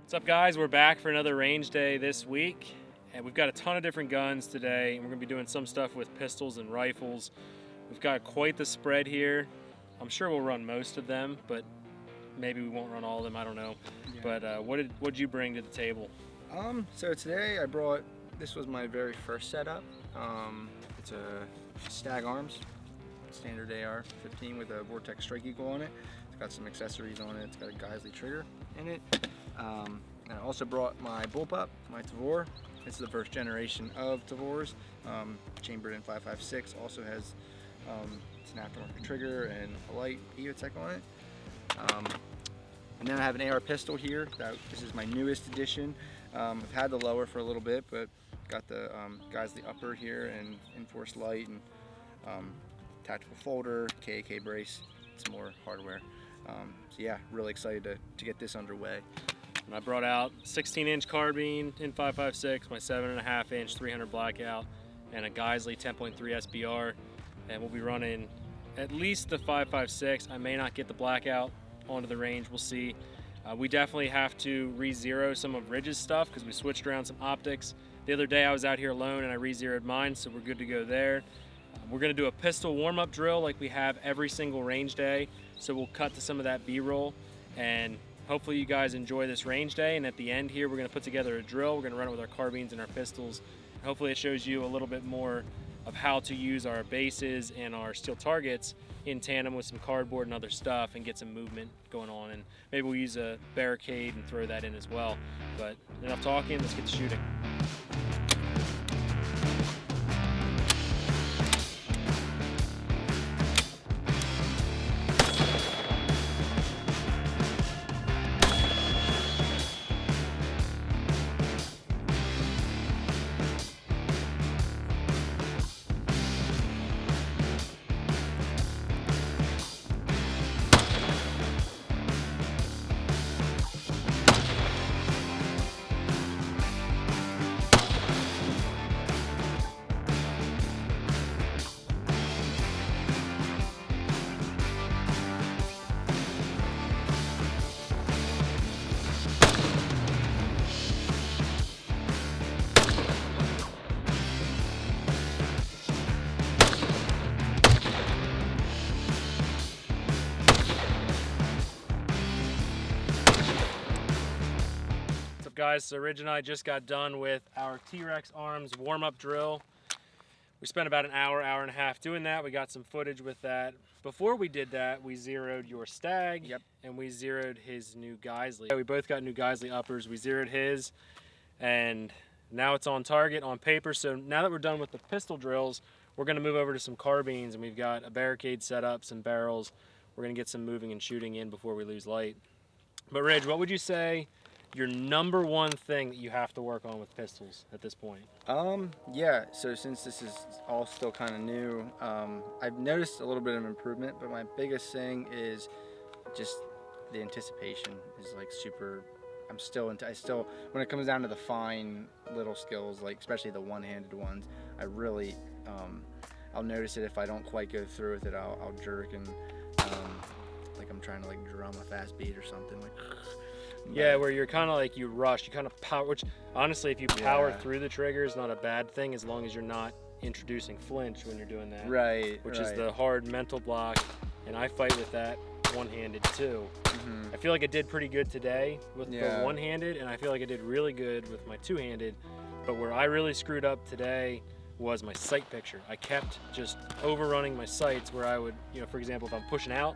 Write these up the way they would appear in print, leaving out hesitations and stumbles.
What's up, guys? We're back for another range day this week, and we've got a ton of different guns today, and we're going to be doing some stuff with pistols and rifles. We've got quite the spread here. I'm sure we'll run most of them, but maybe we won't run all of them. I don't know. Yeah. But what'd you bring to the table? So today I brought, this was my very first setup. It's a Stag Arms, standard AR-15 with a Vortex Strike Eagle on it. It's got some accessories on it. It's got a Geisley trigger in it. And I also brought my bullpup, my Tavor. This is the first generation of Tavors, chambered in 5.56. Also has it's an aftermarket trigger and a light EOTech on it. And then I have an AR pistol here. This is my newest addition. I've had the lower for a little bit, but got the Geisley upper here and Enforced light and tactical folder, KAK brace, some more hardware. So yeah, really excited to get this underway. And I brought out 16-inch carbine in 5.56, my 7.5-inch 300 blackout, and a Geisley 10.3 SBR. And we'll be running at least the 5.56. I may not get the blackout onto the range, we'll see. We definitely have to re-zero some of Ridge's stuff because we switched around some optics. The other day I was out here alone and I re-zeroed mine, so we're good to go there. We're gonna do a pistol warm-up drill like we have every single range day. So we'll cut to some of that B-roll, and hopefully you guys enjoy this range day. And at the end here, we're gonna put together a drill. We're gonna run it with our carbines and our pistols. Hopefully it shows you a little bit more of how to use our bases and our steel targets in tandem with some cardboard and other stuff and get some movement going on. And maybe we'll use a barricade and throw that in as well. But enough talking, let's get to shooting. Guys, so Ridge and I just got done with our T-Rex Arms warm-up drill. We spent about an hour and a half doing that. We got some footage with that. Before we did that, we zeroed your Stag. Yep. And we zeroed his new Geisley. We both got new Geisley uppers. We zeroed his, and now it's on target on paper. So now that we're done with the pistol drills, we're gonna move over to some carbines, and we've got a barricade set up, some barrels. We're gonna get some moving and shooting in before we lose light. But Ridge, what would you say your number one thing that you have to work on with pistols at this point? Yeah, so since this is all still kind of new, I've noticed a little bit of improvement, but my biggest thing is just the anticipation is like super. I still, when it comes down to the fine little skills, like especially the one-handed ones, I really, I'll notice it if I don't quite go through with it. I'll jerk and like I'm trying to like drum a fast beat or something like. Yeah, where you're kind of like, you rush, you kind of power, which honestly, if you power through the trigger is not a bad thing as long as you're not introducing flinch when you're doing that. Right. Which is the hard mental block, and I fight with that one-handed too. I feel like I did pretty good today with the one-handed, and I feel like I did really good with my two-handed, but where I really screwed up today was my sight picture. I kept just overrunning my sights where I would, you know, for example, if I'm pushing out,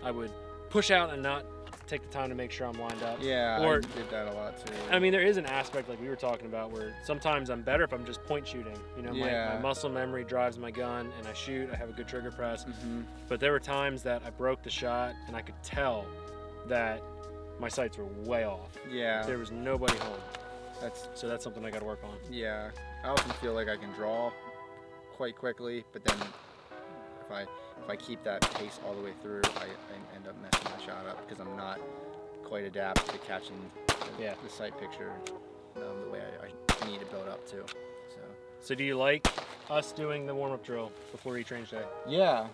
I would push out and not take the time to make sure I'm lined up. Yeah, or, I did that a lot too. I mean, there is an aspect like we were talking about where sometimes I'm better if I'm just point shooting. You know, my muscle memory drives my gun and I shoot, I have a good trigger press. But there were times that I broke the shot and I could tell that my sights were way off. Yeah. There was nobody home. So that's something I got to work on. Yeah, I often feel like I can draw quite quickly, but then if I keep that pace all the way through, I end up messing my shot up because I'm not quite adapted to catching the sight picture the way I need to build up to. So do you like us doing the warm-up drill before each range day? Yeah.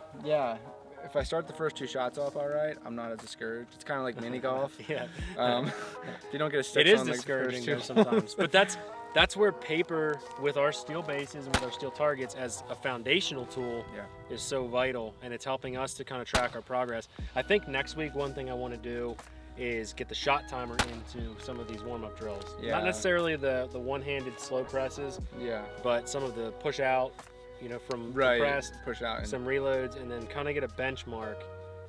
if I start the first 2 shots off all right, I'm not as discouraged. It's kind of like mini golf. Yeah. If you don't get a stick It is on like discouraging the though first 2 sometimes, but that's where paper with our steel bases and with our steel targets as a foundational tool is so vital, and it's helping us to kind of track our progress. I think next week one thing I want to do is get the shot timer into some of these warm-up drills. Not necessarily the one-handed slow presses, but some of the push out, you know, from compressed, push out, and some reloads, and then kind of get a benchmark.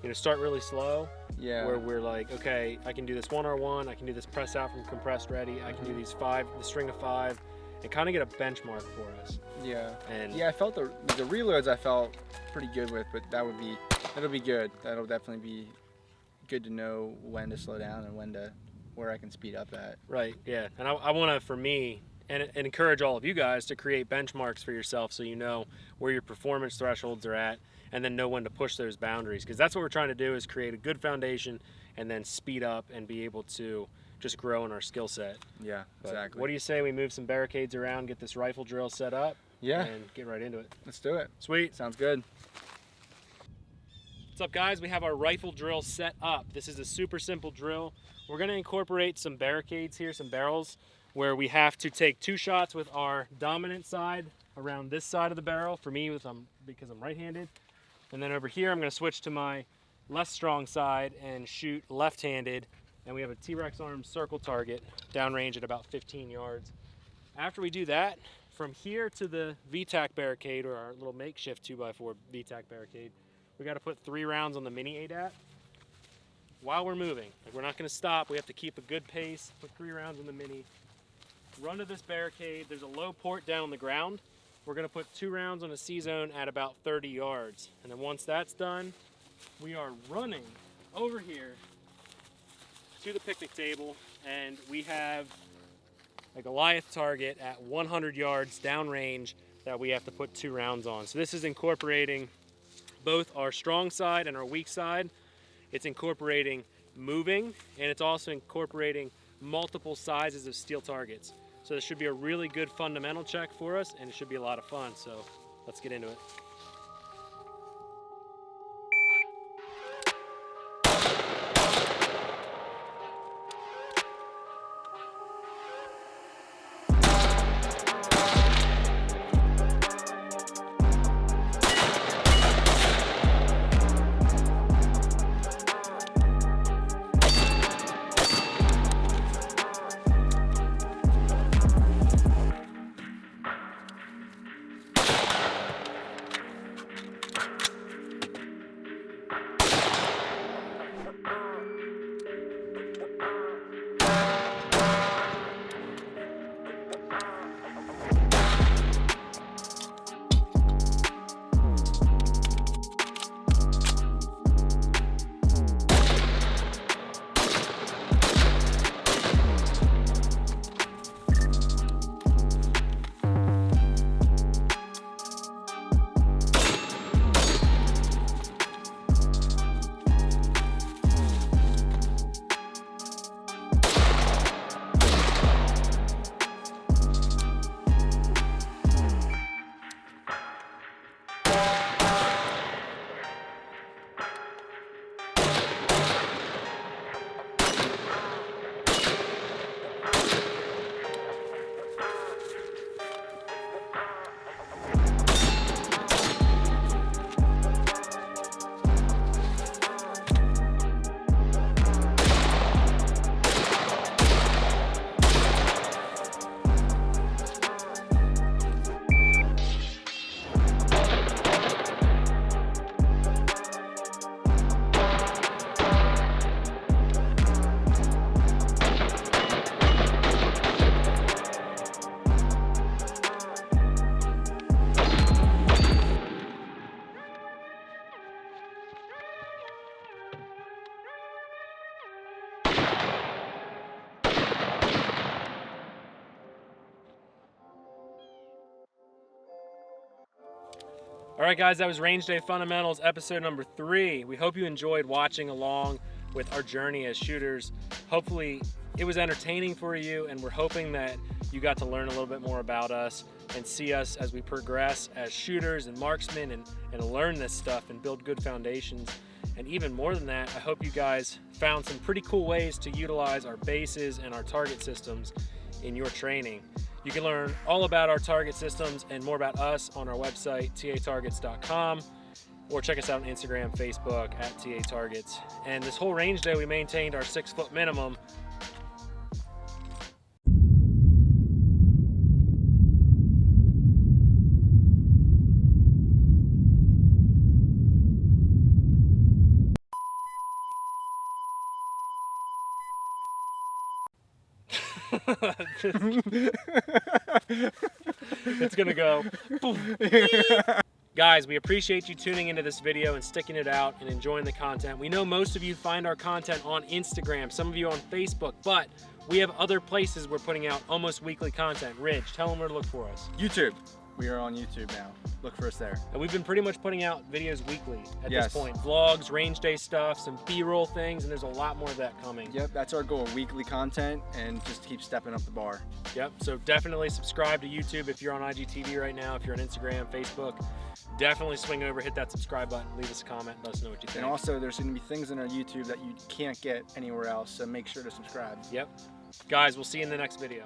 You know, start really slow. Where we're like, okay, I can do this 1R1, I can do this press out from compressed ready, I can do these 5, the string of 5, and kind of get a benchmark for us. And I felt the reloads I felt pretty good with, but that'll be good. That'll definitely be good to know when to slow down and where I can speed up at. Right, yeah. And I want to, for me, and encourage all of you guys to create benchmarks for yourself so you know where your performance thresholds are at, and then know when to push those boundaries, because that's what we're trying to do, is create a good foundation and then speed up and be able to just grow in our skill set. Yeah, exactly. What do you say we move some barricades around, get this rifle drill set up, and get right into it? Let's do it. Sweet. Sounds good. What's up, guys? We have our rifle drill set up. This is a super simple drill. We're going to incorporate some barricades here, some barrels, where we have to take 2 shots with our dominant side around this side of the barrel, for me because I'm right-handed. And then over here I'm going to switch to my less strong side and shoot left-handed. And we have a T-Rex Arms circle target downrange at about 15 yards. After we do that, from here to the VTAC barricade, or our little makeshift 2x4 VTAC barricade, we got to put 3 rounds on the mini ADAT while we're moving. Like, we're not going to stop. We have to keep a good pace. Put 3 rounds on the mini. Run to this barricade. There's a low port down on the ground. We're going to put 2 rounds on a C-zone at about 30 yards. And then once that's done, we are running over here to the picnic table, and we have a Goliath target at 100 yards downrange that we have to put 2 rounds on. So this is incorporating both our strong side and our weak side. It's incorporating moving, and it's also incorporating multiple sizes of steel targets. So this should be a really good fundamental check for us, and it should be a lot of fun. So let's get into it. All right, guys, that was Rangeday Fundamentals, episode number 3. We hope you enjoyed watching along with our journey as shooters. Hopefully, it was entertaining for you, and we're hoping that you got to learn a little bit more about us and see us as we progress as shooters and marksmen, and learn this stuff and build good foundations. And even more than that, I hope you guys found some pretty cool ways to utilize our bases and our target systems in your training. You can learn all about our target systems and more about us on our website, tatargets.com, or check us out on Instagram, Facebook at tatargets. And this whole range day, we maintained our 6 foot minimum. It's gonna go. Guys, we appreciate you tuning into this video and sticking it out and enjoying the content. We know most of you find our content on Instagram, some of you on Facebook, but we have other places we're putting out almost weekly content. Ridge, tell them where to look for us. YouTube. We are on YouTube now. Look for us there. And we've been pretty much putting out videos weekly at Yes. this point. Vlogs, range day stuff, some B-roll things, and there's a lot more of that coming. Yep, that's our goal, weekly content, and just keep stepping up the bar. Yep, so definitely subscribe to YouTube if you're on IGTV right now, if you're on Instagram, Facebook. Definitely swing over, hit that subscribe button, leave us a comment, let us know what you think. And also, there's going to be things on our YouTube that you can't get anywhere else, so make sure to subscribe. Yep. Guys, we'll see you in the next video.